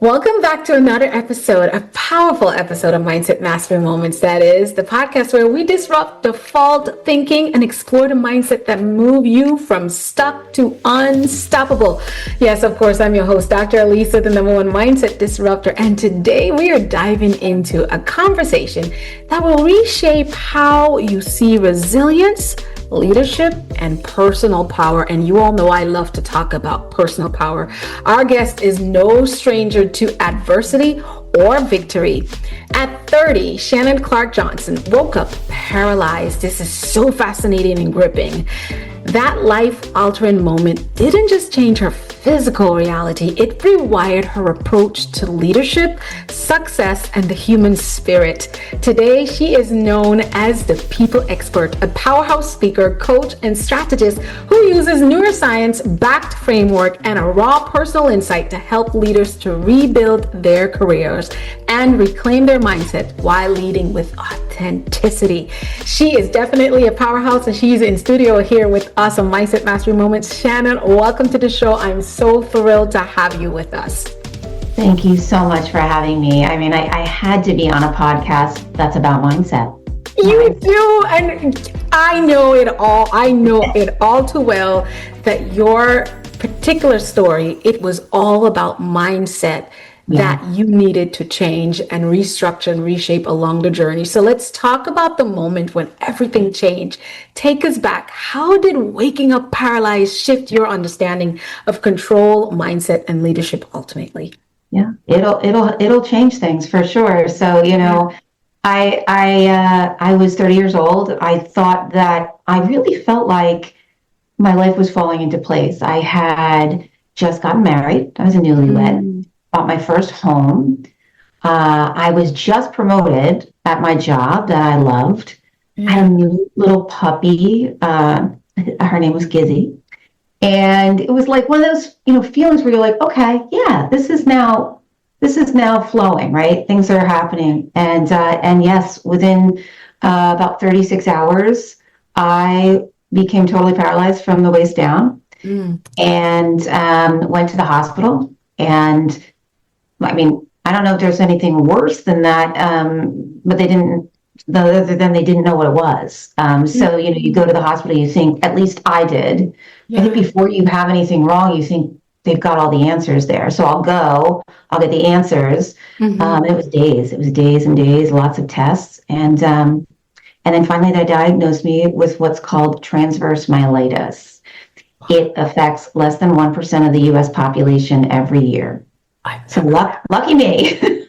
Welcome back to another episode, a powerful episode of Mindset Mastery Moments. That is the podcast where we disrupt default thinking and explore the mindset that move you from stuck to unstoppable. Yes, of course, I'm your host, Dr. Alisa, the #1 mindset disruptor. And today we are diving into a conversation that will reshape how you see resilience, leadership, and personal power. And you all know I love to talk about personal power. Our guest is no stranger to adversity or victory. At 30, Shannon Clark Johnston woke up paralyzed. This is so fascinating and gripping. That life-altering moment didn't just change her physical reality, it rewired her approach to leadership, success, and the human spirit. Today, she is known as the people expert, a powerhouse speaker, coach, and strategist who uses neuroscience-backed framework and a raw personal insight to help leaders to rebuild their careers and reclaim their mindset while leading with authenticity. She is definitely a powerhouse, and she's in studio here with us on Mindset Mastery Moments. Shannon, welcome to the show. I'm so thrilled to have you with us. Thank you so much for having me. I mean, I had to be on a podcast that's about mindset. You do, and I know it all. I know it all too well that your particular story, it was all about mindset. That you needed to change and restructure and reshape along the journey. So let's talk about the moment when everything changed. Take us back. How did waking up paralyzed shift your understanding of control, mindset, and leadership ultimately? Yeah, it'll change things for sure. So, you know, I was 30 years old. I thought that I really felt like my life was falling into place. I had just gotten married. I was a newlywed. Bought my first home. I was just promoted at my job that I loved. I had a new little puppy. Her name was Gizzy. And it was like one of those, feelings where you're like, okay, yeah, this is now flowing, right? Things are happening. And yes, within about 36 hours, I became totally paralyzed from the waist down and went to the hospital. And I mean, I don't know if there's anything worse than that, but they didn't know what it was. So, you go to the hospital, you think, at least I did. I think before you have anything wrong, you think they've got all the answers there. So I'll get the answers. It was days and days, lots of tests. And then finally they diagnosed me with what's called transverse myelitis. It affects less than 1% of the US population every year. So lucky me.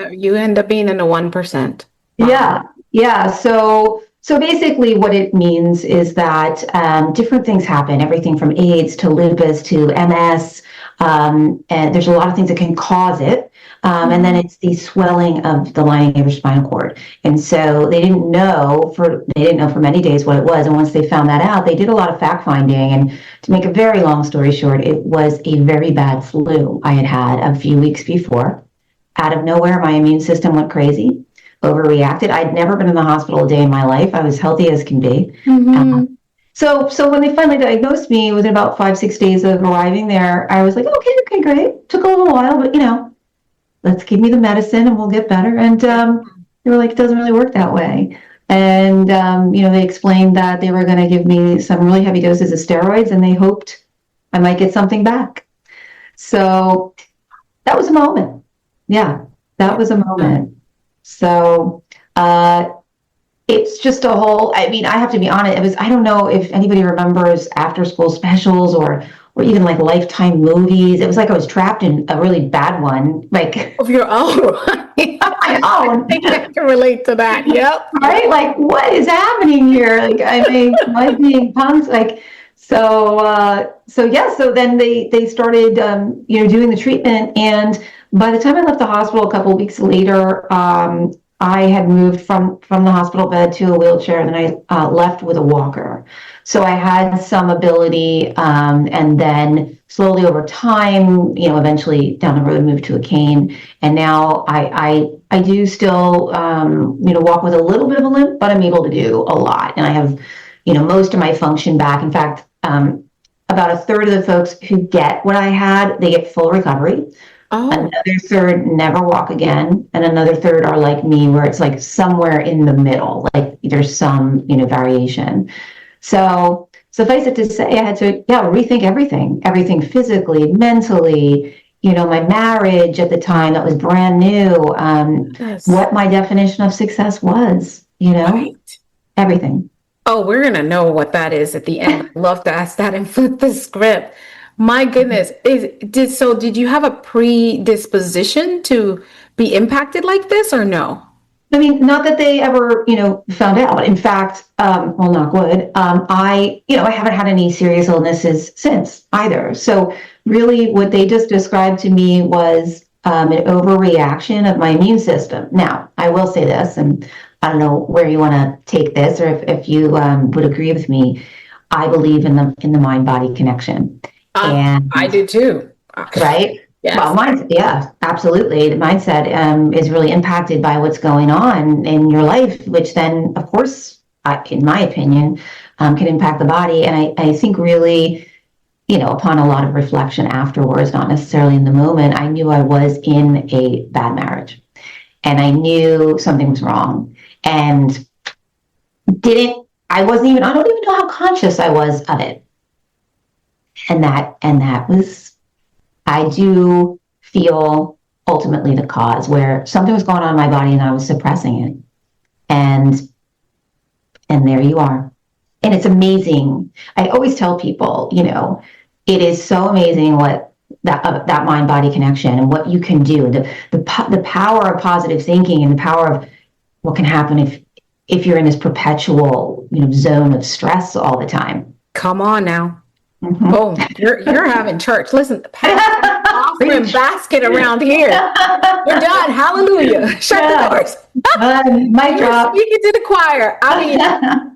You end up being in the 1%. Wow. Yeah. So basically what it means is that different things happen, everything from AIDS to lupus to MS. And there's a lot of things that can cause it. And then it's the swelling of the lining of your spinal cord. And so they didn't know for many days what it was. And once they found that out, they did a lot of fact finding. And to make a very long story short, it was a very bad flu I had a few weeks before. Out of nowhere, my immune system went crazy, overreacted. I'd never been in the hospital a day in my life. I was healthy as can be. So when they finally diagnosed me, within about 5-6 days of arriving there, I was like, okay, great. Took a little while, but let's give me the medicine and we'll get better. And they were like, it doesn't really work that way. And, they explained that they were going to give me some really heavy doses of steroids and they hoped I might get something back. So that was a moment. Yeah, that was a moment. So it's just a whole, I have to be honest, I don't know if anybody remembers after school specials or even like Lifetime movies. It was like I was trapped in a really bad one, like of your own. My own. I can relate to that. Yep. Right? Like, what is happening here? Like, am I being punked? Like, so then they started, doing the treatment. And by the time I left the hospital a couple of weeks later, I had moved from the hospital bed to a wheelchair, and then I left with a walker. So I had some ability, and then slowly over time, eventually down the road, moved to a cane. And now I do still, walk with a little bit of a limp, but I'm able to do a lot. And I have, most of my function back. In fact, about a third of the folks who get what I had, they get full recovery. Oh, Another third never walk again, and another third are like me, where it's like somewhere in the middle, like there's some, variation. So suffice it to say, I had to, rethink everything physically, mentally, my marriage at the time that was brand new, yes. what my definition of success was, Right. everything. Oh, we're gonna know what that is at the end. I'd love to ask that and flip the script. My goodness. Did you have a predisposition to be impacted like this or no? I mean, not that they ever, found out. In fact, well, knock wood, I haven't had any serious illnesses since either. So really what they just described to me was an overreaction of my immune system. Now, I will say this, and I don't know where you want to take this or if you would agree with me. I believe in the mind-body connection. And I do too. right? Yes. Well, yeah, absolutely. The mindset is really impacted by what's going on in your life, which then, of course, in my opinion, can impact the body. And I think really, upon a lot of reflection afterwards, not necessarily in the moment, I knew I was in a bad marriage and I knew something was wrong and I don't even know how conscious I was of it. And that was, I do feel ultimately the cause where something was going on in my body and I was suppressing it. And there you are. And it's amazing. I always tell people, it is so amazing what that mind body connection and what you can do, the power of positive thinking and the power of what can happen if you're in this perpetual, zone of stress all the time. Come on now. Mm-hmm. Oh, you're having church. Listen, pass the offering basket around here. We're done. Hallelujah. Shut the doors. Mic drop. Speaking to the choir. I mean,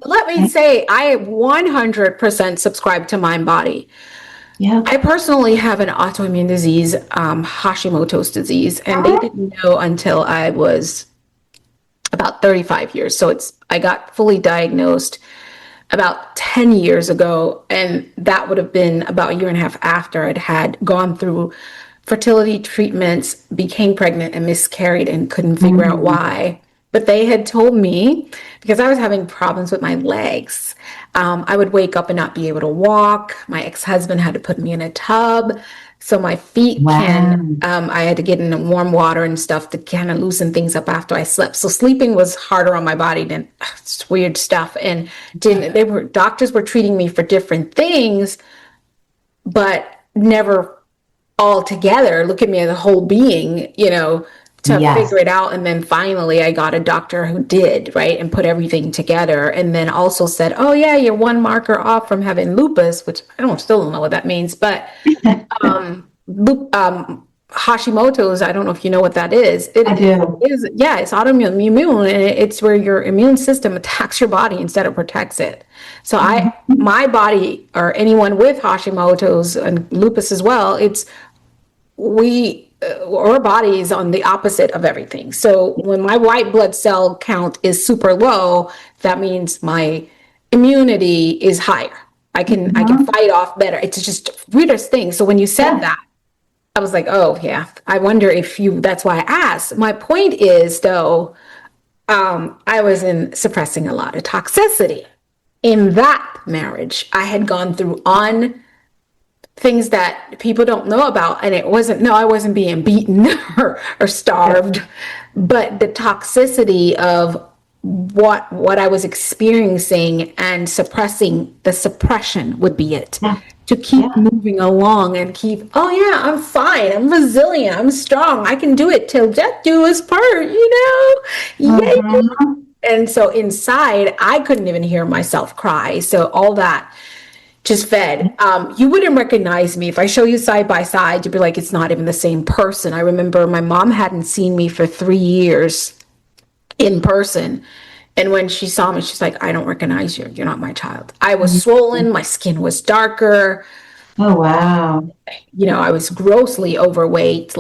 let me say, I 100% subscribe to Mind Body. Yeah. I personally have an autoimmune disease, Hashimoto's disease, and they didn't know until I was about 35 years. So I got fully diagnosed about 10 years ago, and that would have been about a year and a half after I'd had gone through fertility treatments, became pregnant and miscarried and couldn't figure out why. But they had told me, because I was having problems with my legs, I would wake up and not be able to walk. My ex-husband had to put me in a tub so my feet I had to get in warm water and stuff to kind of loosen things up after I slept. So sleeping was harder on my body than it's weird stuff. And doctors were treating me for different things, but never all together. Look at me as a whole being, to figure it out. And then finally I got a doctor who did, right, and put everything together. And then also said, oh yeah, you're one marker off from having lupus, which still don't know what that means, but Hashimoto's, I don't know if you know what that is. I do. It's autoimmune, and it's where your immune system attacks your body instead of protects it. So my body, or anyone with Hashimoto's and lupus as well, our body is on the opposite of everything. So when my white blood cell count is super low, that means my immunity is higher. I can fight off better. It's just weirdest thing. So when you said that, I was like, oh yeah, I wonder if that's why I asked. My point is though, I was suppressing a lot of toxicity in that marriage. I had gone through things that people don't know about, and I wasn't being beaten or starved, but the toxicity of what I was experiencing and suppressing, the suppression would be it. To keep moving along and I'm fine, I'm resilient, I'm strong, I can do it till death do us part, And so inside I couldn't even hear myself cry. So all that just fed. You wouldn't recognize me if I show you side by side. You'd be like, it's not even the same person. I remember my mom hadn't seen me for 3 years in person. And when she saw me, she's like, I don't recognize you. You're not my child. I was swollen. My skin was darker. Oh, wow. I was grossly overweight.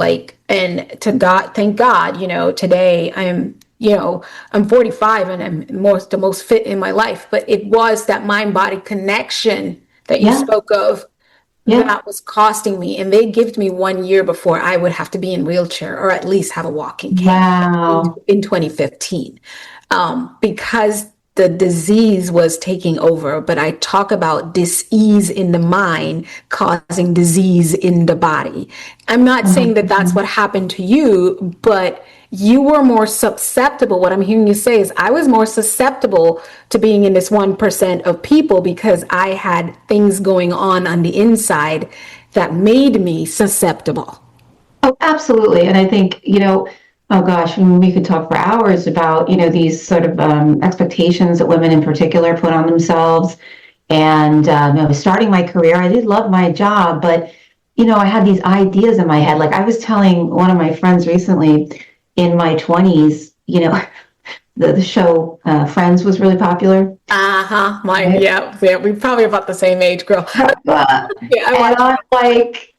And to God, thank God, today I'm 45 and I'm the most fit in my life. But it was that mind-body connection that you spoke of Yeah. that was costing me. And they gave me 1 year before I would have to be in wheelchair or at least have a walking cane Wow. in 2015, because the disease was taking over. But I talk about dis-ease in the mind causing disease in the body. I'm not saying that that's what happened to you, but you were more susceptible. What I'm hearing you say is I was more susceptible to being in this 1% of people because I had things going on the inside that made me susceptible. Oh, absolutely. And I think, oh gosh, we could talk for hours about, these sort of expectations that women in particular put on themselves. And starting my career, I did love my job, but, I had these ideas in my head. Like I was telling one of my friends recently in my 20s, the show Friends was really popular. Uh-huh. Right? Yeah, we probably about the same age, girl. Yeah, I And watched. I'm like,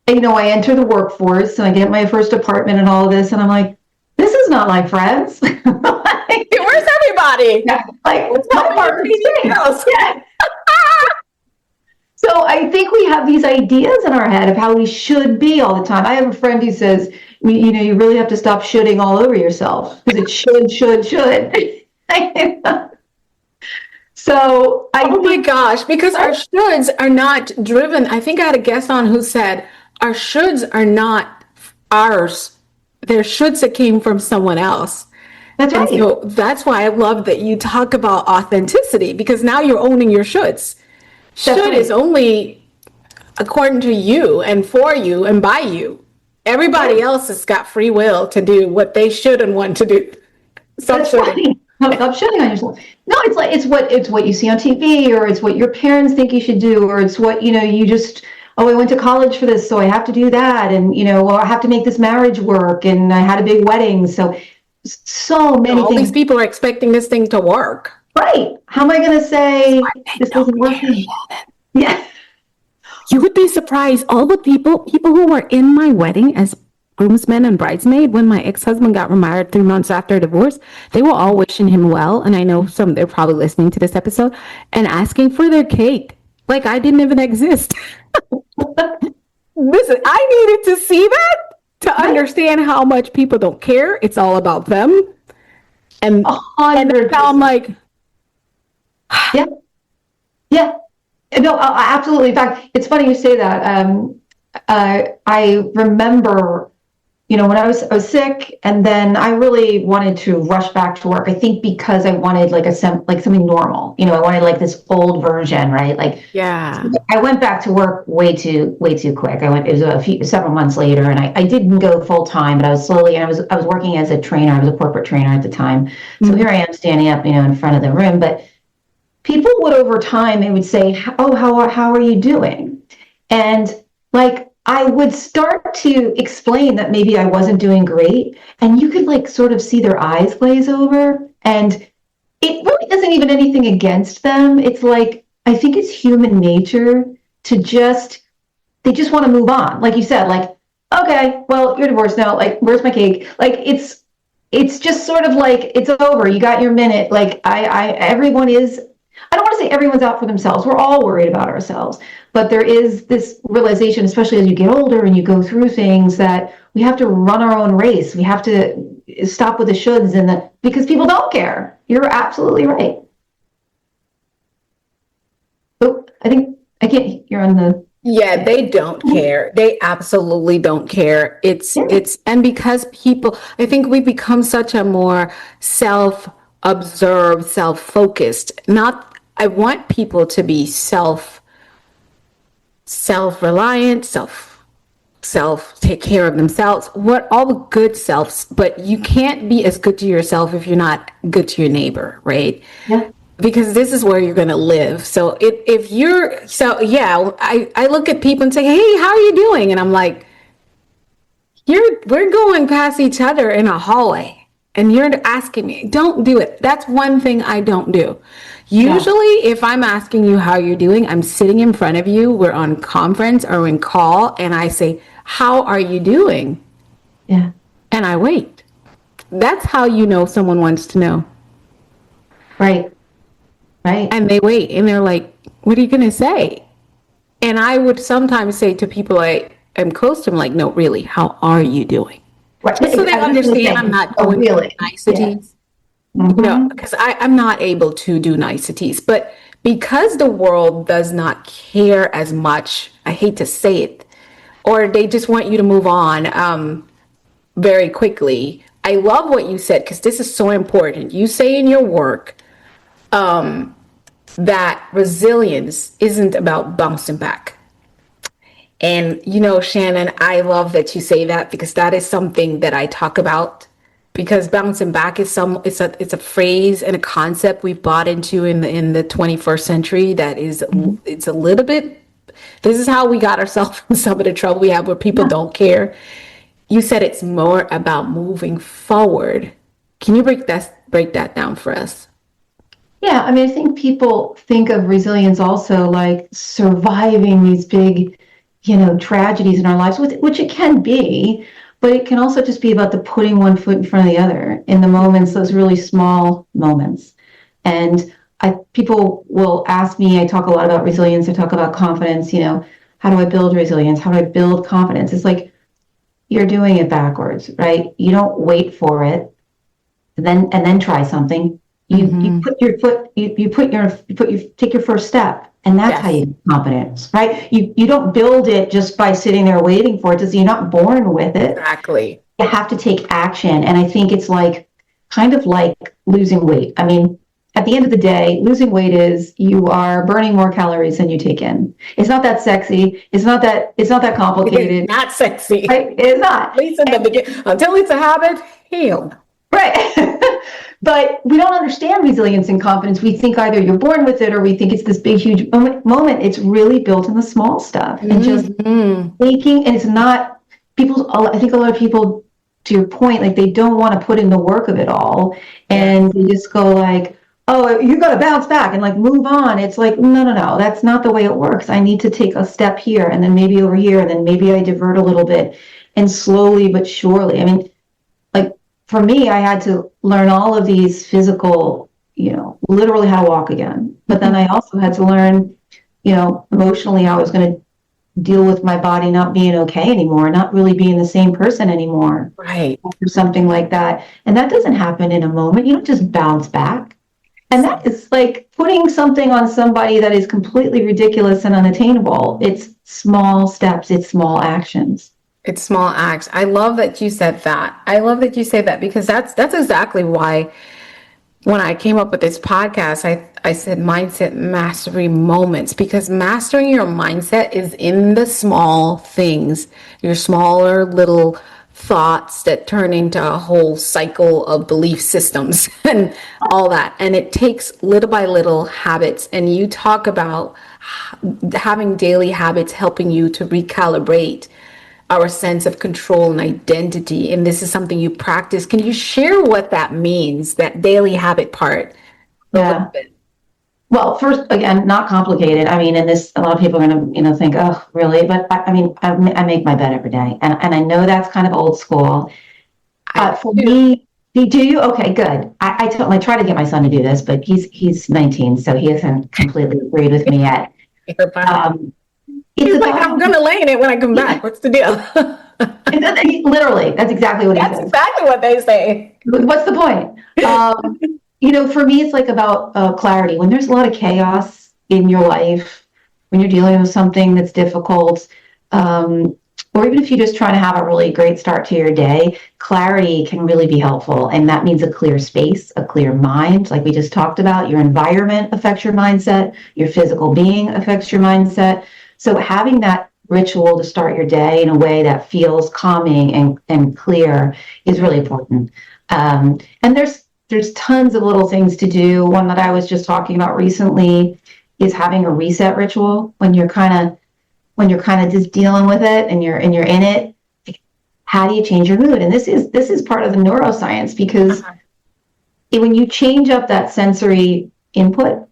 I enter the workforce and I get my first apartment and all of this, and I'm like, this is not like Friends. Like, Where's everybody? yeah, like What's my happening in apartment your stinks. house? Yeah. So I think we have these ideas in our head of how we should be all the time. I have a friend who says, you really have to stop shoulding all over yourself because it should. So I Oh my think, gosh, because our shoulds are not driven. I think I had a guest on who said our shoulds are not ours. They're shoulds that came from someone else. that's And right. so that's why I love that you talk about authenticity, because now you're owning your shoulds. That's Should is right. only according to you and for you and by you. Everybody Right. else has got free will to do what they should and want to do. Stop That's shoulding. right. No, stop shitting on yourself. No, it's like it's what you see on TV, or it's what your parents think you should do, or it's what you just, oh, I went to college for this, so I have to do that, and well, I have to make this marriage work, and I had a big wedding, so many All these things. people are expecting this thing to work. Right? How am I going to say this Don't isn't care, working? Shannon. Yeah. You would be surprised. All the people who were in my wedding as groomsmen and bridesmaid when my ex-husband got remarried 3 months after divorce, they were all wishing him well. And I know they're probably listening to this episode and asking for their cake. Like I didn't even exist. Listen, I needed to see that to understand how much people don't care. It's all about them. And, and that's how I'm 100%. like, Yeah. Yeah. No, absolutely. In fact, it's funny you say that. I remember, when I was sick, and then I really wanted to rush back to work. I think because I wanted like something normal. I wanted like this old version, right? Like, yeah. I went back to work way too quick. It was several months later, and I didn't go full time, but I was slowly, and I was working as a trainer. I was a corporate trainer at the time. So here I am standing up, in front of the room, but people would over time, they would say, oh, how are you doing? And like, I would start to explain that maybe I wasn't doing great. And you could like sort of see their eyes glaze over. And it really isn't even anything against them. It's like, I think it's human nature to they just want to move on. Like you said, like, okay, well, you're divorced now. Like, where's my cake? Like, it's just sort of like, it's over. You got your minute. Like everyone is, I don't want to say everyone's out for themselves. We're all worried about ourselves. But there is this realization, especially as you get older and you go through things, that we have to run our own race. We have to stop with the shoulds because people don't care. You're absolutely right. Oh, I can't, you're on the. Yeah, they don't care. They absolutely don't care. And because people, I think we become such a more self-observed, self-focused. I want people to be self-reliant, take care of themselves. What all the good selves, but you can't be as good to yourself if you're not good to your neighbor, right? Yeah. Because this is where you're going to live. So I look at people and say, hey, how are you doing? And I'm like, we're going past each other in a hallway and you're asking me, don't do it. That's one thing I don't do. Usually if I'm asking you how you're doing, I'm sitting in front of you, we're on conference or in call, and I say, how are you doing? Yeah. And I wait. That's how you know someone wants to know. Right. Right. And they wait and they're like, what are you going to say? And I would sometimes say to people I am close to them, like, no, really, how are you doing? Right. Just so they understand I'm not Oh, going for really? Yeah. niceties, Mm-hmm. because I'm not able to do niceties. But because the world does not care as much, I hate to say it, or they just want you to move on very quickly. I love what you said because this is so important. You say in your work that resilience isn't about bouncing back. And Shannon, I love that you say that because that is something that I talk about. Because bouncing back is it's a phrase and a concept we've bought into in the 21st century that is it's a little bit. This is how we got ourselves in some of the trouble we have where people don't care. You said it's more about moving forward. Can you break that down for us? Yeah, I mean, I think people think of resilience also like surviving these big, tragedies in our lives, which it can be, but it can also just be about the putting one foot in front of the other in the moments, those really small moments. And people will ask me, I talk a lot about resilience, I talk about confidence, how do I build resilience? How do I build confidence? It's like you're doing it backwards, right? You don't wait for it and then try something. You put your foot, you take your first step, and that's how Yes, you get confidence, right? You don't build it just by sitting there waiting for it. Because you're not born with it. exactly. You have to take action, and I think it's like kind of like losing weight. I mean, at the end of the day, losing weight is you are burning more calories than you take in. It's not that sexy. It's not that It's complicated, not sexy. right? It's At not. least in the beginning, until it's a habit, heal. Right. But we don't understand resilience and confidence. We think either you're born with it or we think it's this big, huge moment. It's really built in the small stuff and just making, and it's not people. I think a lot of people, to your point, like they don't want to put in the work of it all. Yes. And they just go like, oh, you got to bounce back and like move on. It's like, no, no, no, that's not the way it works. I need to take a step here and then maybe over here. And then maybe I divert a little bit and slowly but surely. I mean, like for me, I had to learn all of these physical, literally how to walk again. But then I also had to learn, emotionally how I was going to deal with my body not being okay anymore, not really being the same person anymore, Right. or something like that. And that doesn't happen in a moment. You don't just bounce back. And that is like putting something on somebody that is completely ridiculous and unattainable. It's small steps, it's small actions. It's small acts. I love that you said that. I love that you say that because that's exactly why when I came up with this podcast, I said mindset mastery moments because mastering your mindset is in the small things, your smaller little thoughts that turn into a whole cycle of belief systems and all that. And it takes little by little habits. And you talk about having daily habits helping you to recalibrate our sense of control and identity. And this is something you practice. Can you share what that means, that daily habit part, a little Yeah. bit? Well, first, again, not complicated. I mean, and this, a lot of people are going to, think, oh, really? But I mean, I make my bed every day. And I know that's kind of old school. I For do. me, do you? Okay, good. I try to get my son to do this, but he's 19, so he hasn't completely agreed with me yet. You're fine. Um, it's He's like, about I'm gonna lay in it when I come back. What's the deal? literally, that's exactly what he That's says. exactly what they say. What's the point? For me, it's like about clarity. When there's a lot of chaos in your life, when you're dealing with something that's difficult, or even if you're just trying to have a really great start to your day, clarity can really be helpful. And that means a clear space, a clear mind, like we just talked about. Your environment affects your mindset, your physical being affects your mindset. So having that ritual to start your day in a way that feels calming and clear is really important. And there's tons of little things to do. One that I was just talking about recently is having a reset ritual when you're kind of just dealing with it and you're in it. How do you change your mood? And this is part of the neuroscience because when you change up that sensory input,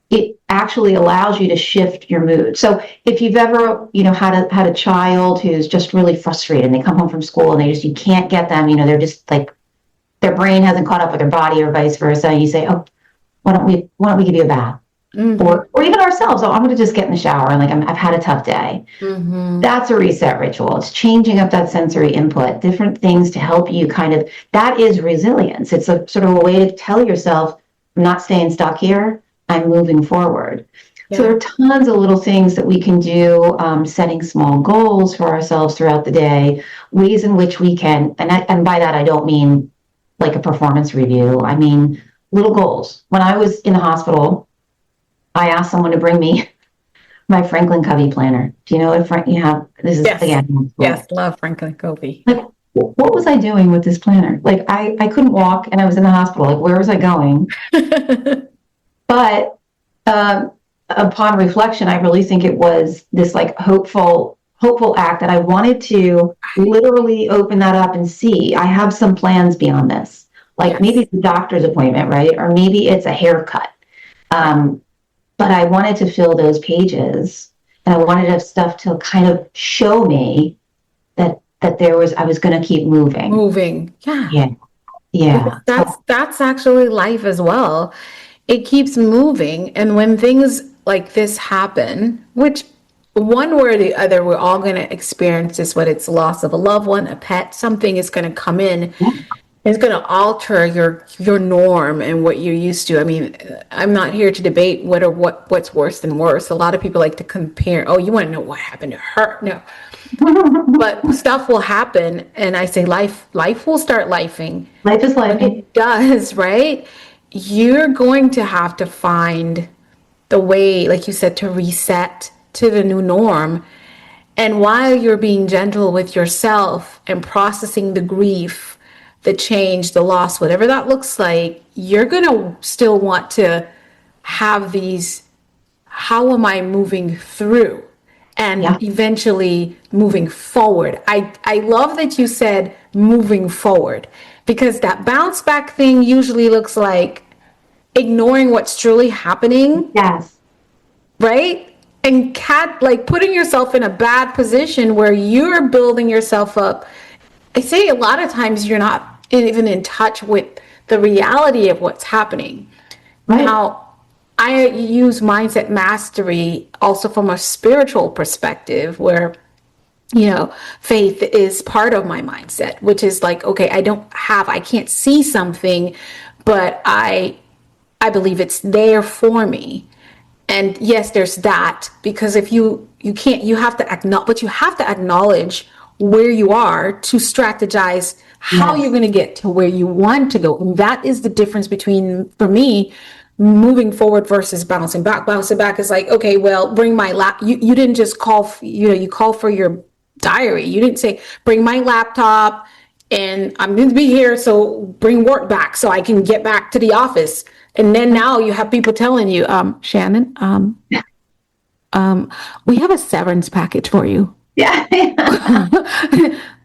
it actually allows you to shift your mood. So if you've ever, had a child who's just really frustrated and they come home from school and you can't get them, they're just like, their brain hasn't caught up with their body or vice versa. You say, oh, why don't we give you a bath? or even ourselves. Oh, I'm going to just get in the shower and like I've had a tough day. That's a reset ritual. It's changing up that sensory input, different things to help you that is resilience. It's a sort of a way to tell yourself, I'm not staying stuck here. I'm moving forward. Yeah. So there are tons of little things that we can do, setting small goals for ourselves throughout the day, ways in which we can, and by that, I don't mean like a performance review. I mean, little goals. When I was in the hospital, I asked someone to bring me my Franklin Covey planner. Do you know what you have? This is again. Yes, love Franklin Covey. Like, what was I doing with this planner? Like, I couldn't walk, and I was in the hospital. Like, where was I going? But upon reflection, I really think it was this like hopeful act that I wanted to literally open that up and see. I have some plans beyond this. Like maybe it's a doctor's appointment, right? Or maybe it's a haircut. But I wanted to fill those pages, and I wanted to have stuff to kind of show me that I was going to keep moving. Yeah. That's actually life as well. It keeps moving, and when things like this happen, which one way or the other, we're all going to experience this, whether it's loss of a loved one, a pet, something is going to come in. It's going to alter your norm and what you're used to. I mean, I'm not here to debate what's worse than worse. A lot of people like to compare. Oh, you want to know what happened to her? No, but stuff will happen, and I say life will start lifing. Life is life. It does, right? You're going to have to find the way, like you said, to reset to the new norm. And while you're being gentle with yourself and processing the grief, the change, the loss, whatever that looks like, you're going to still want to have these, how am I moving through? And eventually moving forward. I love that you said moving forward, because that bounce back thing usually looks like ignoring what's truly happening. Yes. Right? And like putting yourself in a bad position where you're building yourself up. I say a lot of times you're not even in touch with the reality of what's happening. Right. Now, I use mindset mastery also from a spiritual perspective where, faith is part of my mindset, which is like, okay, I can't see something, but I believe it's there for me. And yes, there's that, because if you have to acknowledge where you are to strategize how you're going to get to where you want to go. And that is the difference between, for me, moving forward versus bouncing back. Bouncing back is like, okay, well, bring my you didn't just call, you call for your diary. You didn't say, bring my laptop and I'm going to be here. So bring work back so I can get back to the office. And then now you have people telling you, Shannon, we have a severance package for you. Yeah.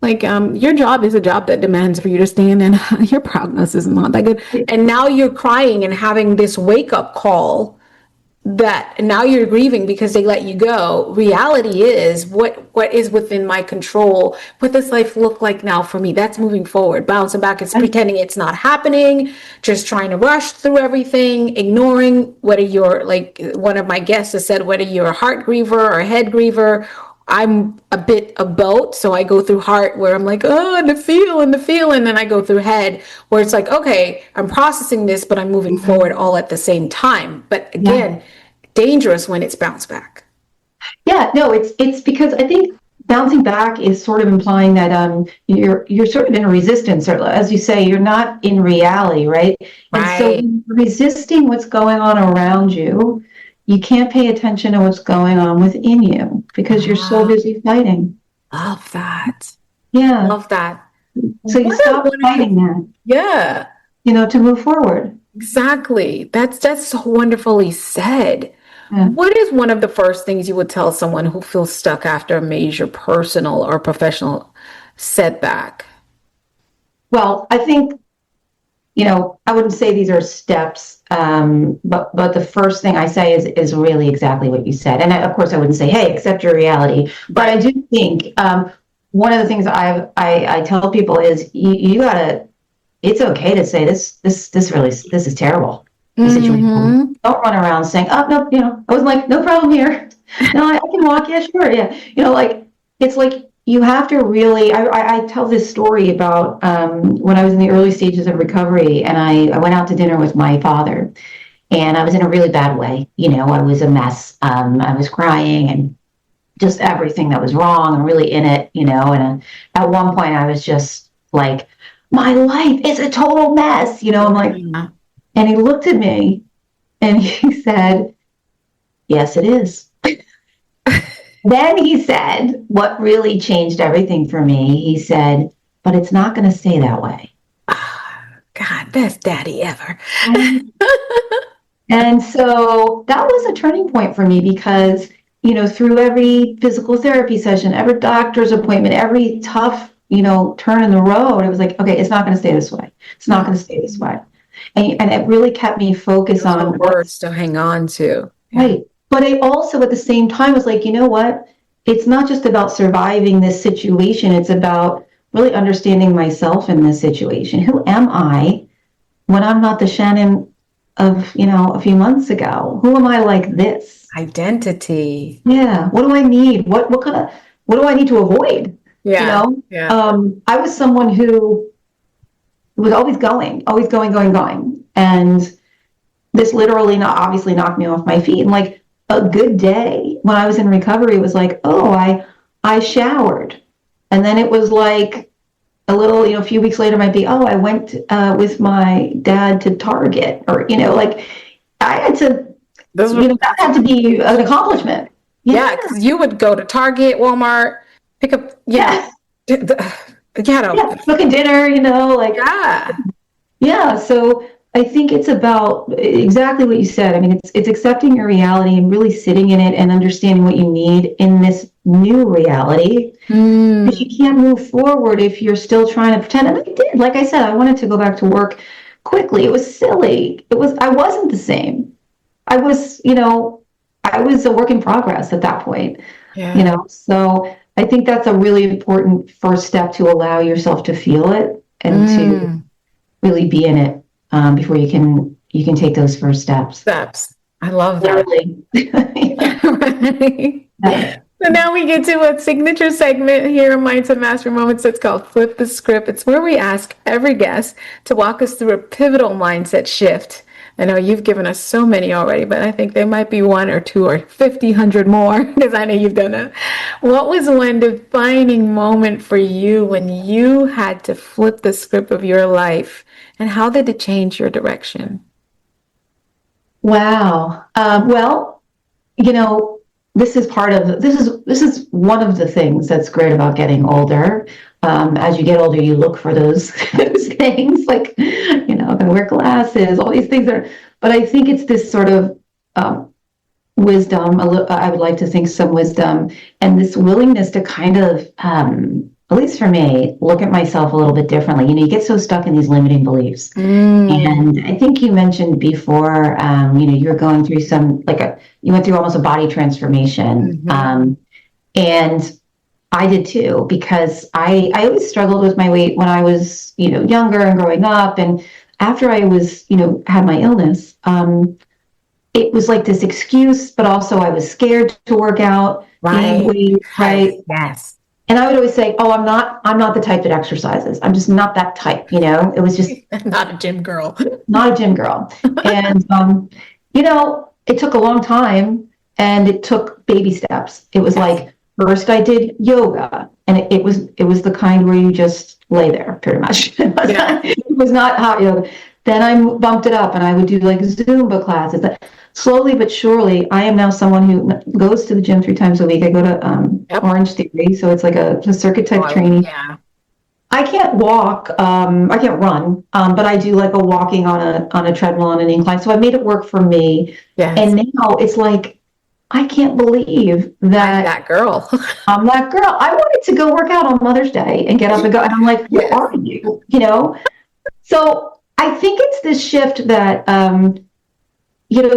Like, your job is a job that demands for you to stand, and your prognosis is not that good. And now you're crying and having this wake up call that now you're grieving because they let you go. Reality is what is within my control. What does life look like now for me? That's moving forward. Bouncing back is pretending it's not happening, just trying to rush through everything, ignoring whether you're, like one of my guests has said, whether you're a heart griever or a head griever. I'm a bit of both. So I go through heart where I'm like, oh, and the feel. And then I go through head where it's like, okay, I'm processing this, but I'm moving forward all at the same time. But again, dangerous when it's bounce back. Yeah, no, it's because I think bouncing back is sort of implying that you're sort of in a resistance, or as you say, you're not in reality, right? And so resisting what's going on around you, you can't pay attention to what's going on within you because you're so busy fighting. Love that. Yeah. Love that. So you stop fighting that. Yeah. To move forward. Exactly. That's so wonderfully said. Yeah. What is one of the first things you would tell someone who feels stuck after a major personal or professional setback? Well, I think, I wouldn't say these are steps, but the first thing I say is really exactly what you said. And of course, I wouldn't say, hey, accept your reality. But I do think one of the things I tell people is you gotta. It's okay to say this is terrible. the situation. Don't run around saying, oh, no, I was like, no problem here. No, I can walk. Yeah, sure. Yeah. It's like you have to really, I tell this story about when I was in the early stages of recovery, and I went out to dinner with my father, and I was in a really bad way. I was a mess. I was crying and just everything that was wrong and really in it, and at one point I was just like, my life is a total mess. I'm like, and he looked at me and he said, yes, it is. Then he said, what really changed everything for me, he said, but it's not going to stay that way. God, best daddy ever. And so that was a turning point for me because, through every physical therapy session, every doctor's appointment, every tough, turn in the road, it was like, okay, it's not going to stay this way. It's not going to stay this way. And it really kept me focused on words to hang on to. Right. But I also at the same time was like, you know what? It's not just about surviving this situation. It's about really understanding myself in this situation. Who am I when I'm not the Shannon of, a few months ago? Who am I like this? Identity. Yeah. What do I need? What do I need to avoid? Yeah. I was someone who was always going. And this literally obviously knocked me off my feet. And like a good day when I was in recovery was like, oh, I showered. And then it was like a little, a few weeks later might be, oh, I went with my dad to Target, or, like I had to, that had to be an accomplishment. Yeah, because you would go to Target, Walmart, pick up, cooking dinner, so I think it's about exactly what you said. I mean, it's accepting your reality and really sitting in it and understanding what you need in this new reality. Because you can't move forward if you're still trying to pretend. And I did. Like I said, I wanted to go back to work quickly. It was silly. I wasn't the same. I was a work in progress at that point. Yeah. So I think that's a really important first step, to allow yourself to feel it and to really be in it. Before you can take those first steps. I love that. Right. Yeah. So now we get to a signature segment here in Mindset Mastery Moments. It's called Flip the Script. It's where we ask every guest to walk us through a pivotal mindset shift. I know you've given us so many already, but I think there might be one or two or 50, 100 more, because I know you've done that. What was one defining moment for you when you had to flip the script of your life? And how did it change your direction? Wow. Well, this is one of the things that's great about getting older. As you get older, you look for those things, like, gonna wear glasses, all these things but I think it's this sort of wisdom. I would like to think some wisdom, and this willingness to kind of, at least for me, look at myself a little bit differently. You get so stuck in these limiting beliefs. And I think you mentioned before, you're going through you went through almost a body transformation. And I did too, because I always struggled with my weight when I was, younger and growing up. And after I was, had my illness, it was like this excuse, but also I was scared to work out. Right. Yes. And I would always say, oh, I'm not the type that exercises. I'm just not that type, It was just not a gym girl. Not a gym girl. And it took a long time, and it took baby steps. It was like, first I did yoga, and it was the kind where you just lay there pretty much. It was not hot yoga. Then I bumped it up, and I would do like Zumba classes. Slowly but surely, I am now someone who goes to the gym 3 times a week. I go to Orange Theory, so it's like a circuit type training. Yeah. I can't walk, I can't run, but I do like a walking on a treadmill on an incline. So I made it work for me. Yes. And now it's like, I can't believe that I'm that girl. I'm that girl. I wanted to go work out on Mother's Day and get up and go. And I'm like, where are you? So I think it's this shift that,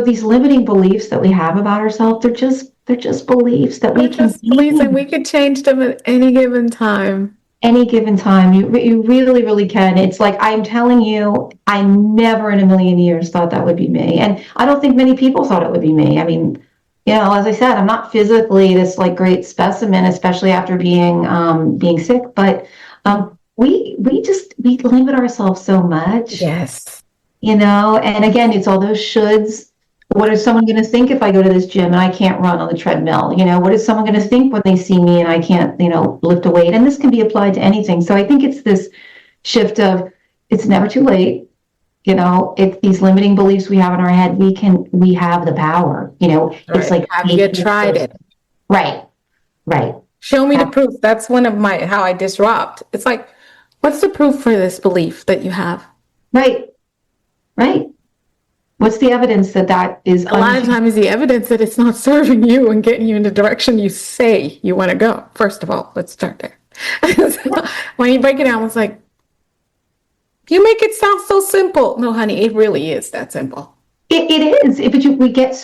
these limiting beliefs that we have about ourselves, they're just beliefs that we can beliefs, and we could change them at any given time. any given time. You really, really can. It's like, I'm telling you, I never in a million years thought that would be me. And I don't think many people thought it would be me. I mean, as I said, I'm not physically this like great specimen, especially after being sick, but we limit ourselves so much, Yes. and again, it's all those shoulds. What is someone going to think if I go to this gym and I can't run on the treadmill? What is someone going to think when they see me and I can't, lift a weight? And this can be applied to anything. So I think it's this shift of, it's never too late. It's these limiting beliefs we have in our head. We have the power, Right. It's like, have you tried it? Right. Show me the proof. That's one of how I disrupt. It's like, what's the proof for this belief that you have? Right. What's the evidence that is? A lot of times the evidence that it's not serving you and getting you in the direction you say you want to go. First of all, let's start there. When you break it down, it's like, you make it sound so simple. No, honey, it really is that simple. It is, but we get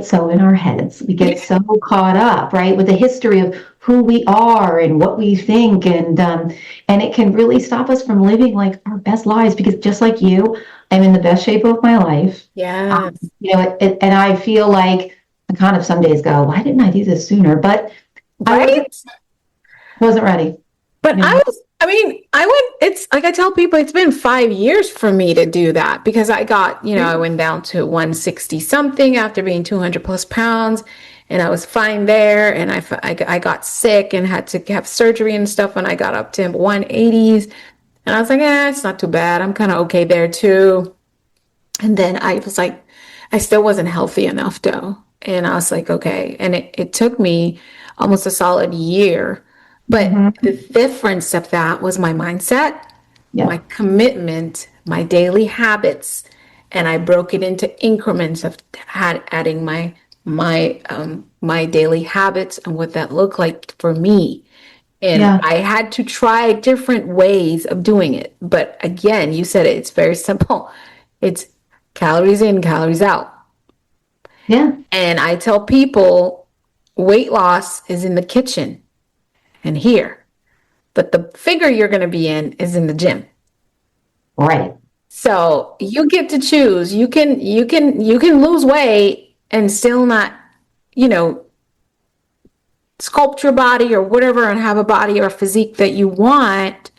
so in our heads. We get so caught up, right, with the history of who we are and what we think, and it can really stop us from living like our best lives. Because just like you, I'm in the best shape of my life. Yeah. And I feel like I kind of some days go, why didn't I do this sooner? But right, I wasn't ready. But it's like I tell people, it's been 5 years for me to do that, because I got, I went down to 160 something after being 200 plus pounds, and I was fine there. And I got sick and had to have surgery and stuff. And I got up to 180s, and I was like, it's not too bad. I'm kind of okay there too. And then I was like, I still wasn't healthy enough though. And I was like, okay. And it took me almost a solid year. But the difference of that was my mindset, my commitment, my daily habits, and I broke it into increments of adding my daily habits and what that looked like for me. And I had to try different ways of doing it. But again, you said it's very simple. It's calories in, calories out. Yeah. And I tell people weight loss is in the kitchen and here, but the figure you're going to be in is in the gym. Right. So you get to choose. You can lose weight and still not, sculpt your body or whatever and have a body or physique that you want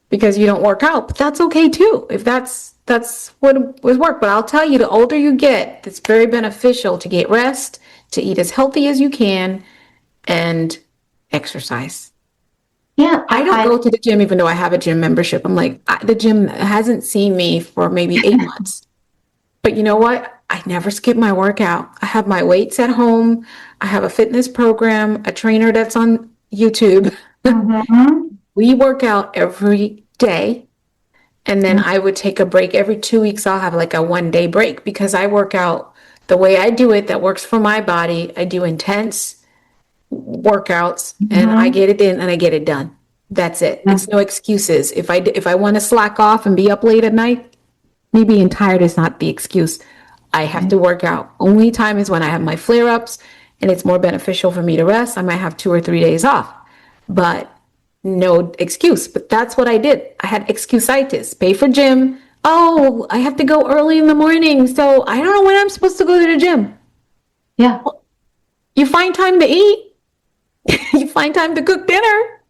because you don't work out. But that's okay too, if that's what would work. But I'll tell you, the older you get, it's very beneficial to get rest, to eat as healthy as you can, and exercise. Yeah, I don't go to the gym even though I have a gym membership. I'm like, the gym hasn't seen me for maybe 8 months. But you know what? I never skip my workout. I have my weights at home. I have a fitness program, a trainer that's on YouTube. We work out every day. And then I would take a break every 2 weeks. I'll have like a 1-day break because I work out the way I do it that works for my body. I do intense workouts and I get it in and I get it done. That's it. It's no excuses. If I want to slack off and be up late at night, me being tired is not the excuse. I have to work out. Only time is when I have my flare-ups and it's more beneficial for me to rest. I might have 2 or 3 days off, but no excuse. But that's what I did. I had excusitis. Pay for gym. Oh, I have to go early in the morning, so I don't know when I'm supposed to go to the gym. Yeah. Well, you find time to eat. You find time to cook dinner.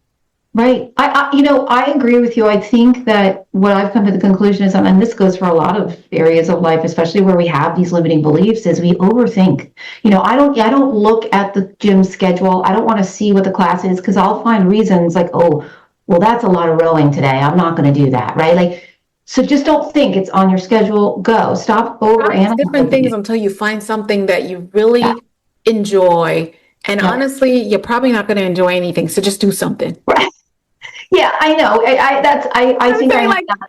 Right. I agree with you. I think that what I've come to the conclusion is, and this goes for a lot of areas of life, especially where we have these limiting beliefs, is we overthink. I don't look at the gym schedule. I don't want to see what the class is because I'll find reasons like, oh, well, that's a lot of rowing today. I'm not going to do that. Right. So just don't think it's on your schedule. Go. Stop overanalyzing different things until you find something that you really enjoy. And honestly, you're probably not going to enjoy anything. So just do something. Right. Yeah, I know. I think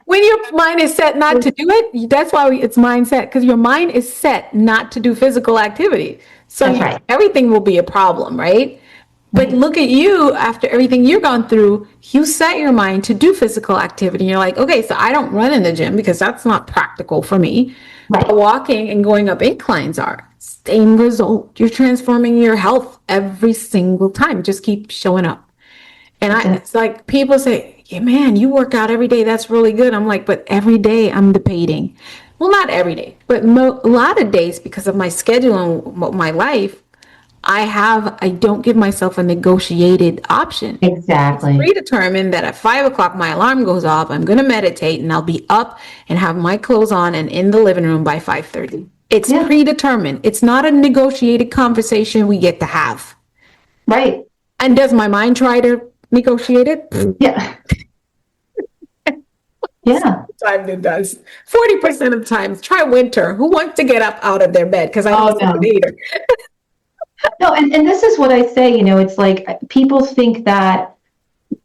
when your mind is set not to do it, that's why it's mindset, because your mind is set not to do physical activity. So everything will be a problem, right? But look at you, after everything you've gone through, you set your mind to do physical activity. You're like, okay, so I don't run in the gym because that's not practical for me. Right. But walking and going up inclines are. Same result. You're transforming your health every single time. Just keep showing up. And That's it. it's like people say, yeah, man, you work out every day. That's really good. I'm like, but every day I'm debating. Well, not every day, but a lot of days because of my schedule and my life, I don't give myself a negotiated option. It's Exactly. predetermined that at 5 o'clock my alarm goes off. I'm going to meditate and I'll be up and have my clothes on and in the living room by 5:30. It's Yeah. predetermined. It's not a negotiated conversation we get to have. Right. And does my mind try to negotiate it? Yeah. Yeah. Time it does. 40% of the times, try winter. Who wants to get up out of their bed? Because I Oh don't sleep no. either. No, and this is what I say, it's like people think that,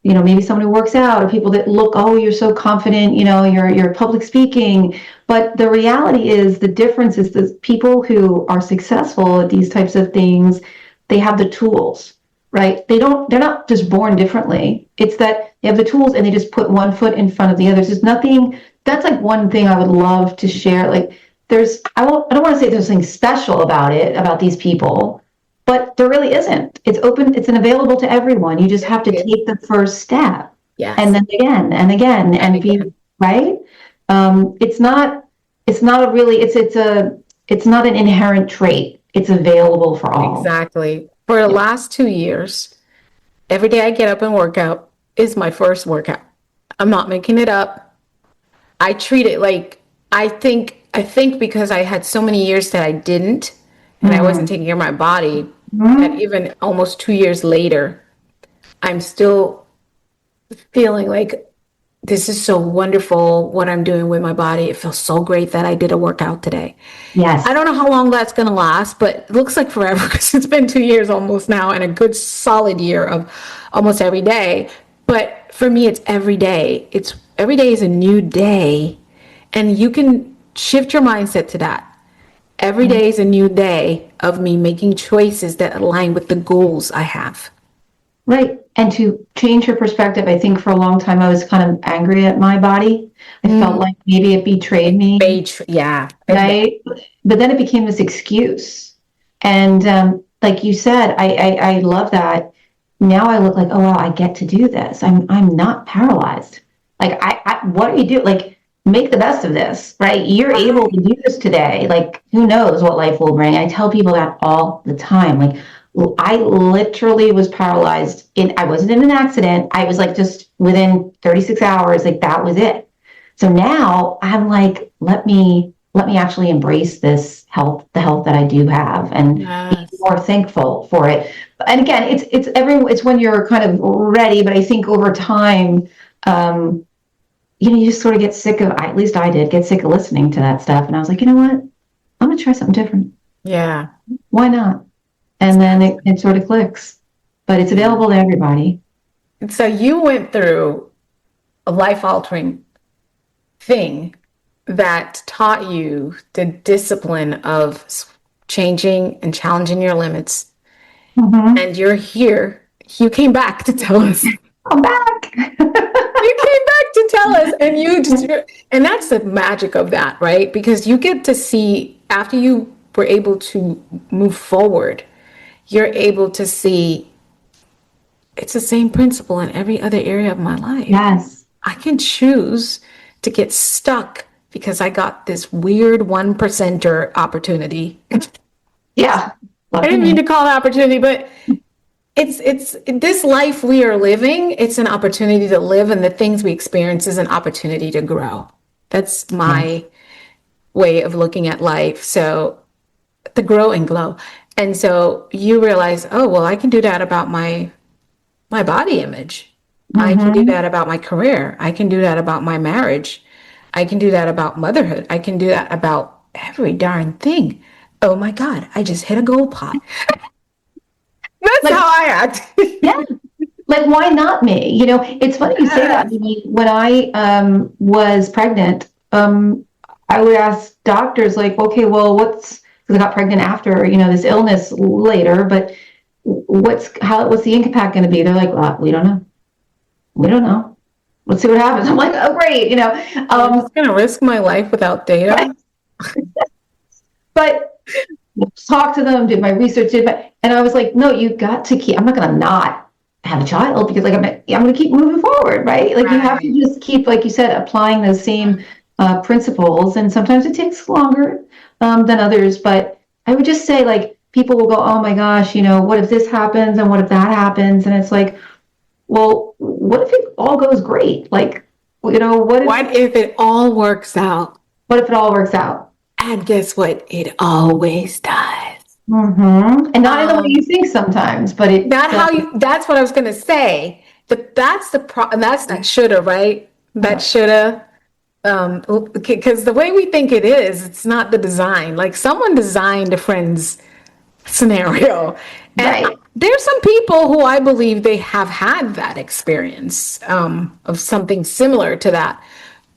maybe someone who works out or people that look, oh, you're so confident, you're public speaking. But the reality is the difference is that people who are successful at these types of things, they have the tools, right? They're not just born differently. It's that they have the tools and they just put one foot in front of the other. There's nothing, that's like one thing I would love to share. Like I don't want to say there's something special about it, about these people, but there really isn't. It's open, it's available to everyone. You just have to take the first step. And Yes. then again and again and be Again. right. It's not a really, it's not an inherent trait. It's available for all. Exactly. For the last 2 years, every day I get up and work out is my first workout. I'm not making it up. I treat it like I think because I had so many years that I didn't and I wasn't taking care of my body, that even almost 2 years later, I'm still feeling like this is so wonderful what I'm doing with my body. It feels so great that I did a workout today. Yes. I don't know how long that's going to last, but it looks like forever because it's been 2 years almost now and a good solid year of almost every day. But for me, it's every day. It's every day is a new day, and you can shift your mindset to that. Every day is a new day of me making choices that align with the goals I have. Right. And to change your perspective, I think for a long time I was kind of angry at my body. I felt like maybe it betrayed me, Yeah. right? But then it became this excuse. And like you said, I love that. Now I look like, oh wow, I get to do this. I'm not paralyzed. Like what do you do? Like make the best of this, right? You're able to do this today. Like who knows what life will bring? I tell people that all the time. Like I literally was paralyzed I wasn't in an accident. I was like just within 36 hours, like that was it. So now I'm like, let me actually embrace this the health that I do have and be Yes. more thankful for it. And again, it's when you're kind of ready, but I think over time, you just sort of get sick of, at least I did get sick of listening to that stuff. And I was like, you know what? I'm going to try something different. Yeah. Why not? And then it sort of clicks, but it's available to everybody. And so you went through a life altering thing that taught you the discipline of changing and challenging your limits. And you're here. You came back to tell us. I'm back. You came back to tell us, and and that's the magic of that, right? Because you get to see after you were able to move forward, you're able to see it's the same principle in every other area of my life. Yes. I can choose to get stuck because I got this weird 1%er opportunity. Yeah. I didn't mean to call it opportunity, but it's this life we are living. It's an opportunity to live, and the things we experience is an opportunity to grow. That's my way of looking at life. So to grow and glow. And so you realize, oh, well, I can do that about my body image. I can do that about my career. I can do that about my marriage. I can do that about motherhood. I can do that about every darn thing. Oh my God, I just hit a gold pot. That's how I act. Yeah. Like, why not me? It's funny you say that. I mean, when I was pregnant, I would ask doctors, like, okay, well, because I got pregnant after, this illness later, but what's the impact going to be? They're like, well, we don't know. We don't know. Let's see what happens. I'm like, oh, great. I'm just going to risk my life without data. But talk to them, did my research, and I was like, no, you got to keep, I'm not going to not have a child because like I'm going to keep moving forward, right? Like you have to just keep, like you said, applying those same principles, and sometimes it takes longer than others. But I would just say, like, people will go, oh my gosh, what if this happens and what if that happens? And it's like, well, what if it all goes great? Like, what if it all works out? What if it all works out? And guess what? It always does. Mm-hmm. And not in the way you think sometimes, but it. That's what I was going to say. That's that shoulda, right? That shoulda. Because the way we think it is, it's not the design. Like someone designed a friend's scenario. And there's some people who I believe they have had that experience of something similar to that.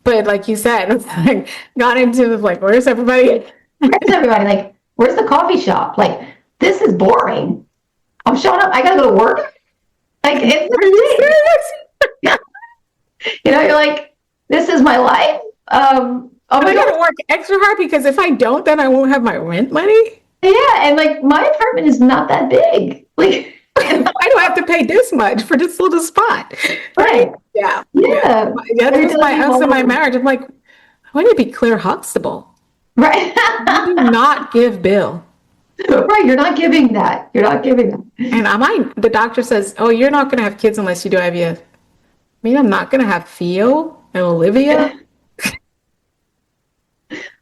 But like you said, it's like got into the like, where's everybody? Where's everybody? Like, where's the coffee shop? Like, this is boring. I'm showing up. I gotta go to work. Like, you're like, this is my life. I gotta work extra hard because if I don't, then I won't have my rent money. Yeah, and like my apartment is not that big. Like, I don't have to pay this much for this little spot. Right. Yeah. That's my house and my marriage. I'm like, I want to be Claire Huxtable. Right. You do not give bill. Right. You're not giving that. And the doctor says, oh, you're not going to have kids unless you do IVF. I mean, I'm not going to have Theo and Olivia.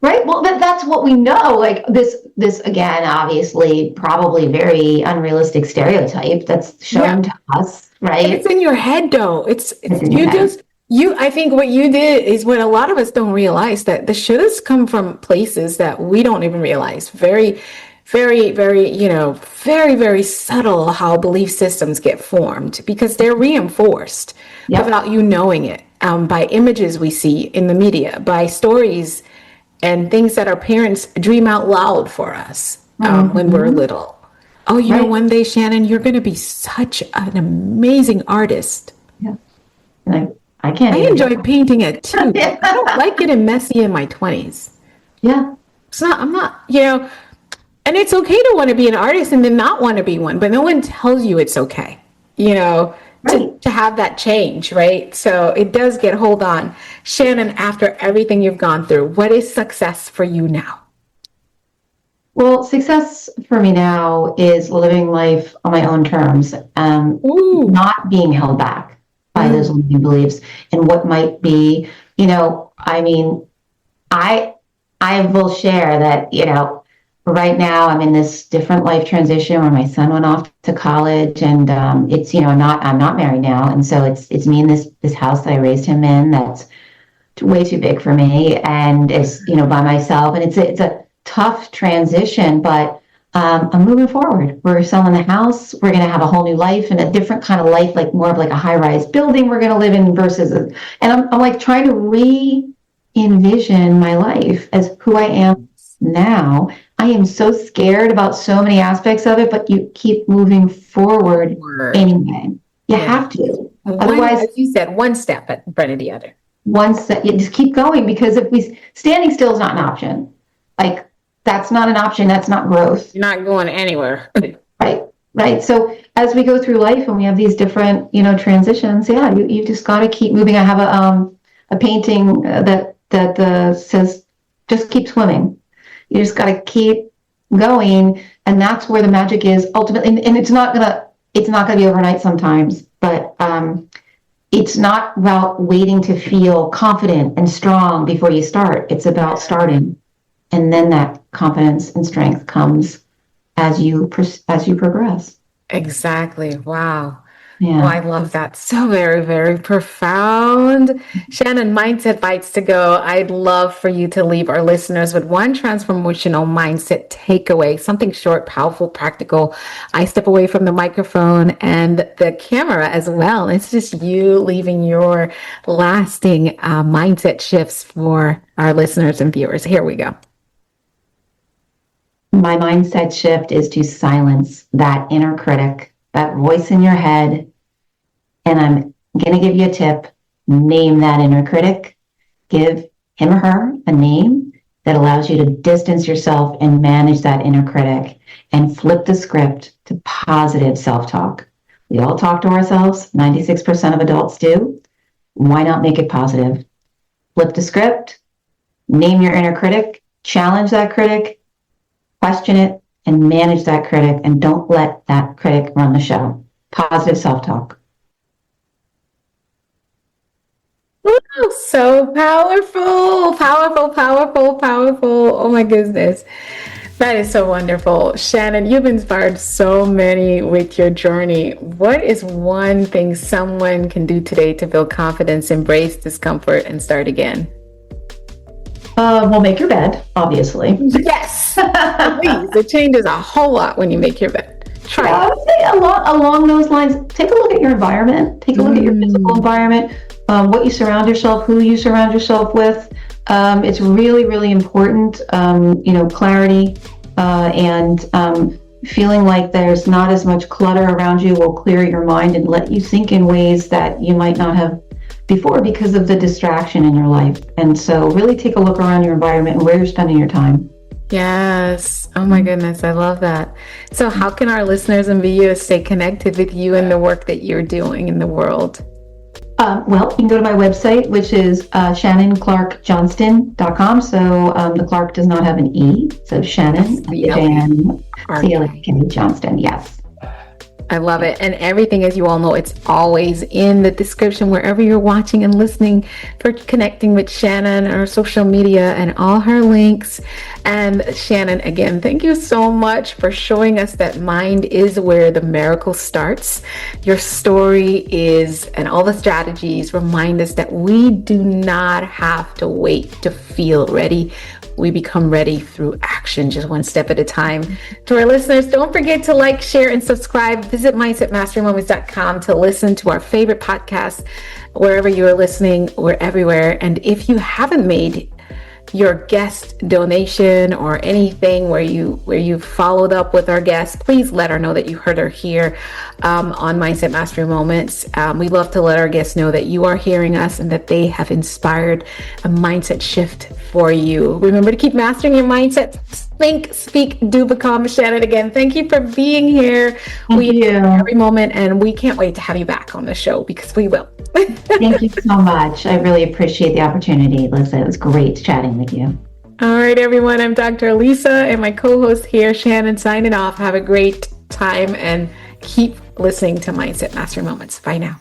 Right. Well, that's what we know. Like this again, obviously, probably very unrealistic stereotype that's shown to us. Right. It's in your head, though. It's I think what you did is what a lot of us don't realize, that the shouldas come from places that we don't even realize. Very, very, very, very, very subtle how belief systems get formed because they're reinforced without you knowing it, by images we see in the media, by stories and things that our parents dream out loud for us when we're little. Oh, one day, Shannon, you're going to be such an amazing artist. Yeah. I can't. I enjoy painting it too. I don't like getting messy in my 20s. Yeah. I'm not, and it's okay to want to be an artist and then not want to be one, but no one tells you it's okay, to have that change, right? So it does hold on. Shannon, after everything you've gone through, what is success for you now? Well, success for me now is living life on my own terms, not being held back by those limiting beliefs and what might be, I will share that, right now I'm in this different life transition where my son went off to college, and it's I'm not married now, and so it's me in this house that I raised him in that's way too big for me, and it's by myself, and it's a tough transition, but I'm moving forward. We're selling the house. We're going to have a whole new life and a different kind of life, like more of like a high-rise building we're going to live in versus and I'm like trying to re-envision my life as who I am now. I am so scared about so many aspects of it, but you keep moving forward anyway. You have to. Otherwise, as you said, one step in front of the other. One step, you just keep going, because if standing still is not an option. Like, that's not an option. That's not growth. You're not going anywhere. Right. So as we go through life and we have these different, transitions, you just got to keep moving. I have a painting that says, just keep swimming. You just got to keep going, and that's where the magic is ultimately. And it's not gonna be overnight sometimes, but it's not about waiting to feel confident and strong before you start. It's about starting, and then that confidence and strength comes as you progress. Exactly. Wow. Yeah. Oh, I love that. So very, very profound. Shannon, Mindset Bites to go. I'd love for you to leave our listeners with one transformational mindset takeaway, something short, powerful, practical. I step away from the microphone and the camera as well. It's just you leaving your lasting mindset shifts for our listeners and viewers. Here we go. My mindset shift is to silence that inner critic, that voice in your head. And I'm going to give you a tip. Name that inner critic. Give him or her a name that allows you to distance yourself and manage that inner critic, and flip the script to positive self-talk. We all talk to ourselves. 96% of adults do. Why not make it positive? Flip the script, name your inner critic, challenge that critic, question it, and manage that critic, and don't let that critic run the show. Positive self-talk. Ooh, so powerful, powerful, powerful, powerful. Oh my goodness. That is so wonderful. Shannon, you've inspired so many with your journey. What is one thing someone can do today to build confidence, embrace discomfort, and start again? Well, make your bed, obviously. Yes, please. It changes a whole lot when you make your bed. Try I would say along those lines, take a look at your environment. Take a look at your physical environment, what you surround yourself, who you surround yourself with. It's really, really important, clarity and feeling like there's not as much clutter around you will clear your mind and let you think in ways that you might not have before because of the distraction in your life. And so really take a look around your environment and where you're spending your time. Yes. Oh my goodness. I love that. So how can our listeners and viewers stay connected with you and the work that you're doing in the world? Well, you can go to my website, which is shannonclarkjohnston.com. So the Clark does not have an E. So Shannon, C-L-A-R-K Johnston. Yes. I love it. And everything, as you all know, it's always in the description wherever you're watching and listening, for connecting with Shannon, her social media, and all her links. And Shannon, again, thank you so much for showing us that mind is where the miracle starts. Your story is, and all the strategies remind us that we do not have to wait to feel ready. We become ready through action, just one step at a time. To our listeners, don't forget to like, share, and subscribe. Visit mindsetmasterymoments.com to listen to our favorite podcasts. Wherever you are listening, we're everywhere. And if you haven't made your guest donation or anything where you followed up with our guest, please let her know that you heard her here on Mindset Mastery Moments. We love to let our guests know that you are hearing us and that they have inspired a mindset shift for you. Remember to keep mastering your mindset. Think, speak, do become. Shannon, again, thank you for being here. Thank you. Every moment, and we can't wait to have you back on the show because we will. Thank you so much. I really appreciate the opportunity, Lisa. It was great chatting with you. All right, everyone. I'm Dr. Alisa and my co-host here, Shannon, signing off. Have a great time and keep listening to Mindset Mastery Moments. Bye now.